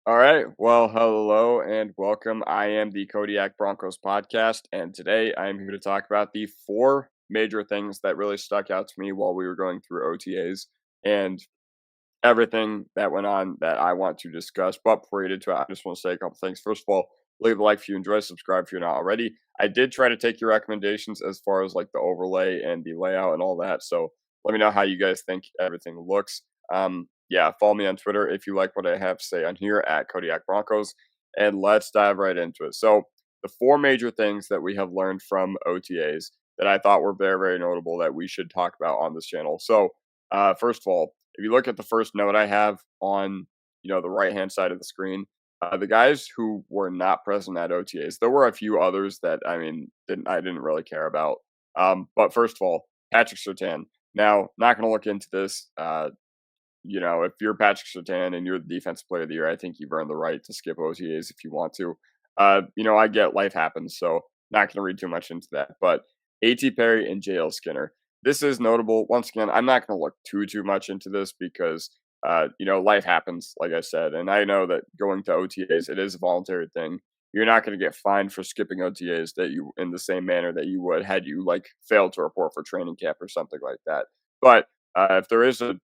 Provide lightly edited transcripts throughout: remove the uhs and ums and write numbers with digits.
All right. Well, hello and welcome. I am the Kodiak Broncos Podcast, and today I am here to talk about the four major things that really stuck out to me while we were going through OTAs and everything that went on that I want to discuss. But before we get into it, I just want to say a couple things. First of all, leave a like if you enjoy, subscribe if you're not already. I did try to take your recommendations as far as like the overlay and the layout and all that. So let me know how you guys think everything looks. Yeah, follow me on Twitter if you like what I have to say on here at Kodiak Broncos. And let's dive right into it. So the four major things that we have learned from OTAs that I thought were very, very notable that we should talk about on this channel. So first of all, if you look at the first note I have on, the right-hand side of the screen, the guys who were not present at OTAs, there were a few others that, I didn't really care about. But first of all, Patrick Surtain. Now, not going to look into this. If you're Patrick Surtain and you're the defensive player of the year, I think you've earned the right to skip OTAs if you want to. I get life happens, so not going to read too much into that. But A.T. Perry and J.L. Skinner. This is notable. Once again, I'm not going to look too much into this because, life happens, like I said. And I know that going to OTAs, it is a voluntary thing. You're not going to get fined for skipping OTAs that you in the same manner that you would had you failed to report for training camp or something like that. But if there is a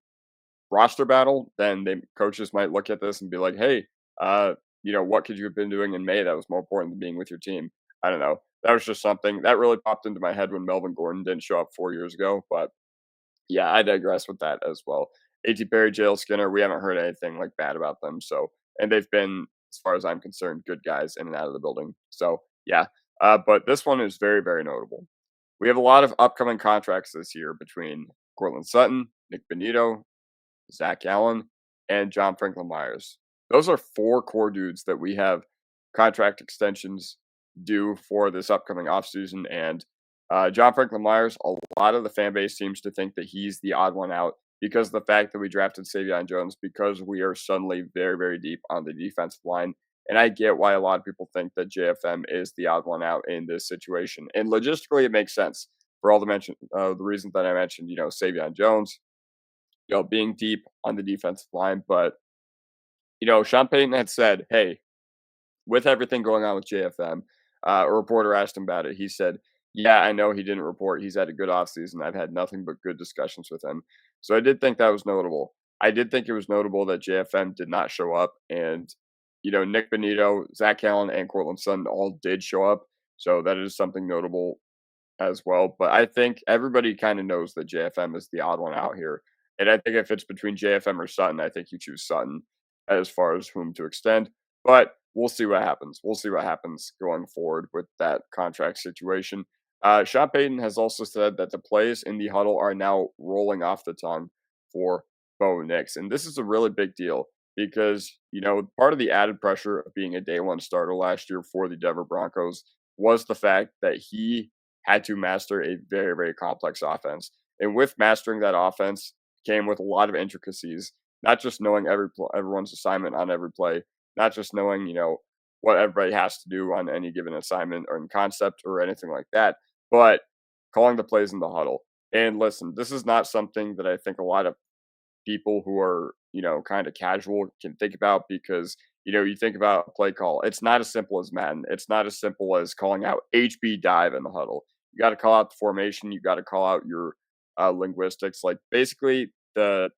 roster battle, then coaches might look at this and be like, hey, what could you have been doing in May that was more important than being with your team? I don't know. That was just something that really popped into my head when Melvin Gordon didn't show up 4 years ago. But yeah, I digress with that as well. A.T. Perry, J.L. Skinner, we haven't heard anything bad about them. So, and they've been, as far as I'm concerned, good guys in and out of the building. So yeah, but this one is very, very notable. We have a lot of upcoming contracts this year between Cortland Sutton, Nick Benito, Zach Allen, and John Franklin Myers. Those are four core dudes that we have contract extensions due for this upcoming offseason. And John Franklin Myers, a lot of the fan base seems to think that he's the odd one out because of the fact that we drafted Savion Jones, because we are suddenly very, very deep on the defensive line. And I get why a lot of people think that JFM is the odd one out in this situation. And logistically, it makes sense for all the reasons that I mentioned, Savion Jones, being deep on the defensive line. But, Sean Payton had said, hey, with everything going on with JFM, a reporter asked him about it. He said, yeah, I know he didn't report. He's had a good offseason. I've had nothing but good discussions with him. So I did think that was notable. I did think it was notable that JFM did not show up. And, Nick Benito, Zach Allen, and Cortland Sutton all did show up. So that is something notable as well. But I think everybody kind of knows that JFM is the odd one out here. And I think if it's between JFM or Sutton, I think you choose Sutton as far as whom to extend. But we'll see what happens. We'll see what happens going forward with that contract situation. Sean Payton has also said that the plays in the huddle are now rolling off the tongue for Bo Nix. And this is a really big deal because, part of the added pressure of being a day one starter last year for the Denver Broncos was the fact that he had to master a very, very complex offense. And with mastering that offense came with a lot of intricacies, not just knowing everyone's assignment on every play, not just knowing, what everybody has to do on any given assignment or in concept or anything like that, but calling the plays in the huddle. And listen, this is not something that I think a lot of people who are, kind of casual can think about because, you think about a play call. It's not as simple as Madden. It's not as simple as calling out HB dive in the huddle. You got to call out the formation. You got to call out your linguistics. Basically, the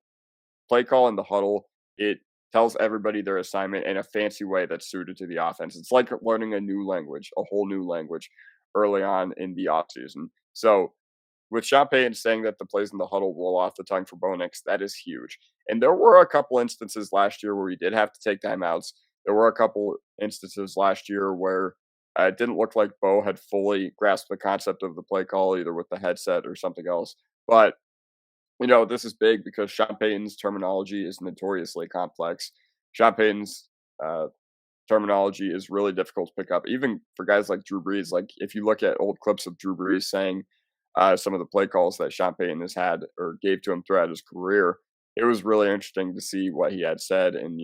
play call in the huddle, it tells everybody their assignment in a fancy way that's suited to the offense. It's like learning a new language, a whole new language early on in the offseason. So with Sean Payton saying that the plays in the huddle roll off the tongue for Bo Nix, that is huge. And there were a couple instances last year where we did have to take timeouts. There were a couple instances last year where it didn't look like Bo had fully grasped the concept of the play call, either with the headset or something else. But this is big because Sean Payton's terminology is notoriously complex. Sean Payton's terminology is really difficult to pick up, even for guys like Drew Brees. If you look at old clips of Drew Brees saying some of the play calls that Sean Payton has had or gave to him throughout his career, it was really interesting to see what he had said and,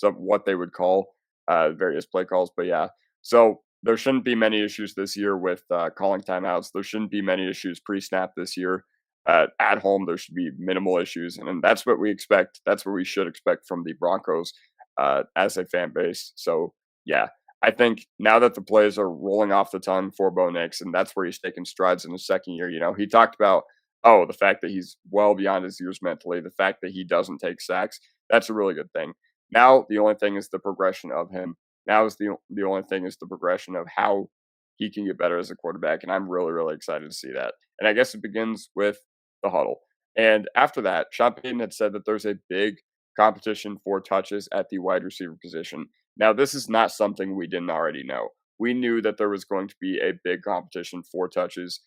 what they would call various play calls. But yeah, so there shouldn't be many issues this year with calling timeouts. There shouldn't be many issues pre-snap this year. At home, there should be minimal issues, and that's what we expect. That's what we should expect from the Broncos as a fan base. So yeah, I think now that the plays are rolling off the tongue for Bo Nix, and that's where he's taking strides in his second year. He talked about, the fact that he's well beyond his years mentally, the fact that he doesn't take sacks. That's a really good thing. Now the only thing is the progression of him. Now is the only thing is the progression of how he can get better as a quarterback, and I'm really really excited to see that. And I guess it begins with the huddle. And after that, Sean Payton had said that there's a big competition for touches at the wide receiver position. Now, this is not something we didn't already know. We knew that there was going to be a big competition for touches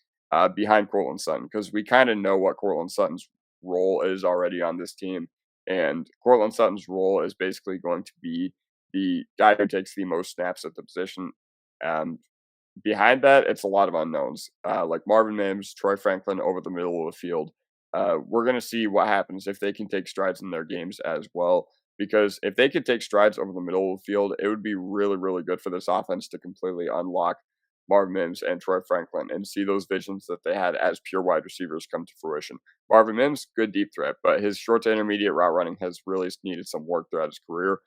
behind Cortland Sutton because we kind of know what Cortland Sutton's role is already on this team. And Cortland Sutton's role is basically going to be the guy who takes the most snaps at the position. Um, Behind that, it's a lot of unknowns, like Marvin Mims, Troy Franklin over the middle of the field. We're going to see what happens if they can take strides in their games as well. Because if they could take strides over the middle of the field, it would be really, really good for this offense to completely unlock Marvin Mims and Troy Franklin and see those visions that they had as pure wide receivers come to fruition. Marvin Mims, good deep threat, but his short to intermediate route running has really needed some work throughout his career.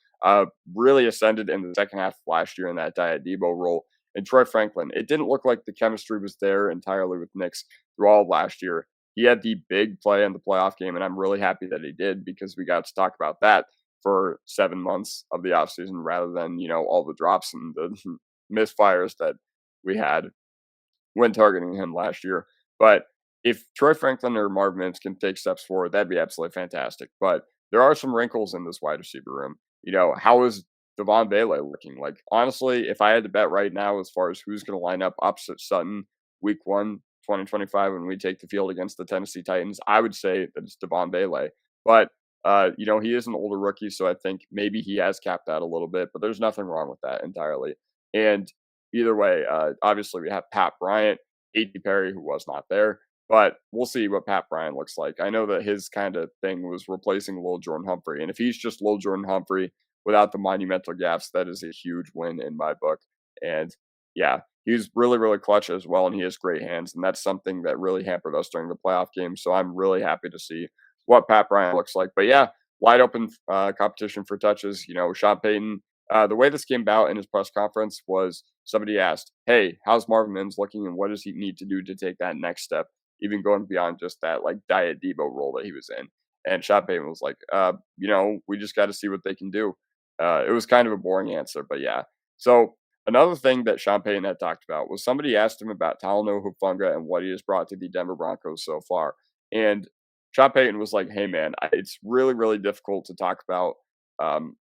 Really ascended in the second half of last year in that Diet Debo role. And Troy Franklin, it didn't look like the chemistry was there entirely with Nix through all of last year. He had the big play in the playoff game, and I'm really happy that he did because we got to talk about that for 7 months of the offseason rather than, all the drops and the misfires that we had when targeting him last year. But if Troy Franklin or Marvin Mims can take steps forward, that'd be absolutely fantastic. But there are some wrinkles in this wide receiver room. How is Devon Bailey looking? Like, honestly, if I had to bet right now as far as who's going to line up opposite Sutton week 1, 2025, when we take the field against the Tennessee Titans, I would say that it's Devon Bailey. But, he is an older rookie, so I think maybe he has capped out a little bit, but there's nothing wrong with that entirely. And either way, obviously we have Pat Bryant, A.T. Perry, who was not there, but we'll see what Pat Bryant looks like. I know that his kind of thing was replacing Lil Jordan Humphrey, and if he's just Lil Jordan Humphrey without the monumental gaps, that is a huge win in my book. And yeah, he's really, really clutch as well, and he has great hands, and that's something that really hampered us during the playoff game. So I'm really happy to see what Pat Bryant looks like. But yeah, wide open competition for touches. Sean Payton. The way this came about in his press conference was somebody asked, "Hey, how's Marvin Mims looking, and what does he need to do to take that next step, even going beyond just that like Diet Debo role that he was in?" And Sean Payton was like, we just got to see what they can do." It was kind of a boring answer, but yeah. So another thing that Sean Payton had talked about was somebody asked him about Talanoa Hufanga and what he has brought to the Denver Broncos so far. And Sean Payton was like, "Hey man, it's really, really difficult to talk about, um,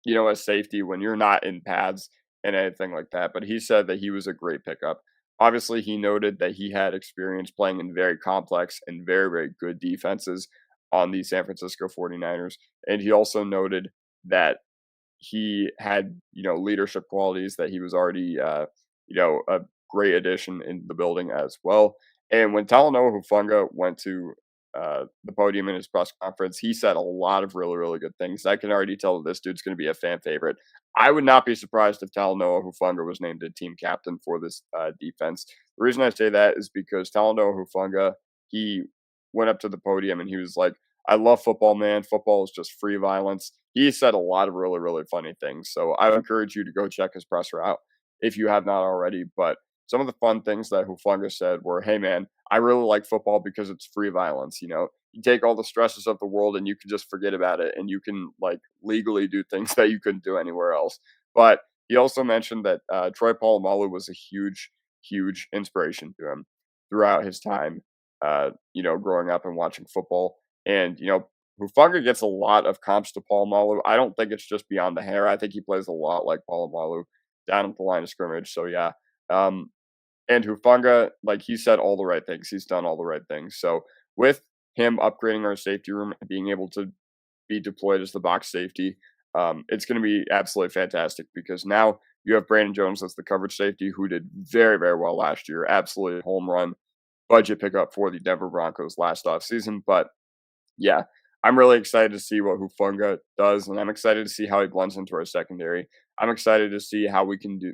a safety when you're not in pads and anything like that." But he said that he was a great pickup. Obviously, he noted that he had experience playing in very complex and very, very good defenses on the San Francisco 49ers. And he also noted that he had, leadership qualities, that he was already, a great addition in the building as well. And when Talanoa Hufanga went to the podium in his press conference, he said a lot of really, really good things. I can already tell that this dude's going to be a fan favorite. I would not be surprised if Talanoa Hufanga was named a team captain for this defense. The reason I say that is because Talanoa Hufanga, he went up to the podium and he was like, "I love football, man. Football is just free violence." He said a lot of really, really funny things. So I encourage you to go check his presser out if you have not already. But some of the fun things that Hufanga said were, "Hey, man, I really like football because it's free violence. You take all the stresses of the world and you can just forget about it, and you can like legally do things that you couldn't do anywhere else." But he also mentioned that Troy Polamalu was a huge, huge inspiration to him throughout his time, growing up and watching football. And, Hufanga gets a lot of comps to Polamalu. I don't think it's just beyond the hair. I think he plays a lot like Polamalu down at the line of scrimmage. So, yeah. Um, and Hufanga, like he said all the right things. He's done all the right things. So, with him upgrading our safety room and being able to be deployed as the box safety, it's going to be absolutely fantastic because now you have Brandon Jones as the coverage safety who did very, very well last year. Absolutely home run budget pickup for the Denver Broncos last offseason. But yeah, I'm really excited to see what Hufanga does, and I'm excited to see how he blends into our secondary. I'm excited to see how we can do,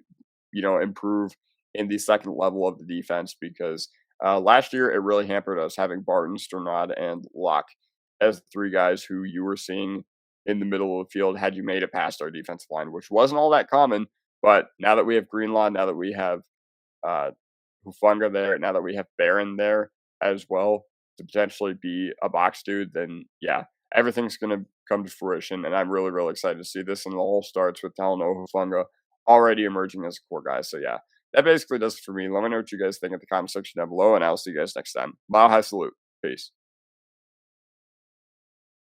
improve in the second level of the defense because last year it really hampered us having Barton, Sternad, and Locke as the three guys who you were seeing in the middle of the field had you made it past our defensive line, which wasn't all that common. But now that we have Greenlaw, now that we have uh, Hufanga there, now that we have Barron there as well to potentially be a box dude, then yeah, everything's going to come to fruition. And I'm really, really excited to see this. And it all starts with Talanoa Hufanga already emerging as a core guy. So yeah, that basically does it for me. Let me know what you guys think in the comment section down below, and I'll see you guys next time. Mile high salute. Peace.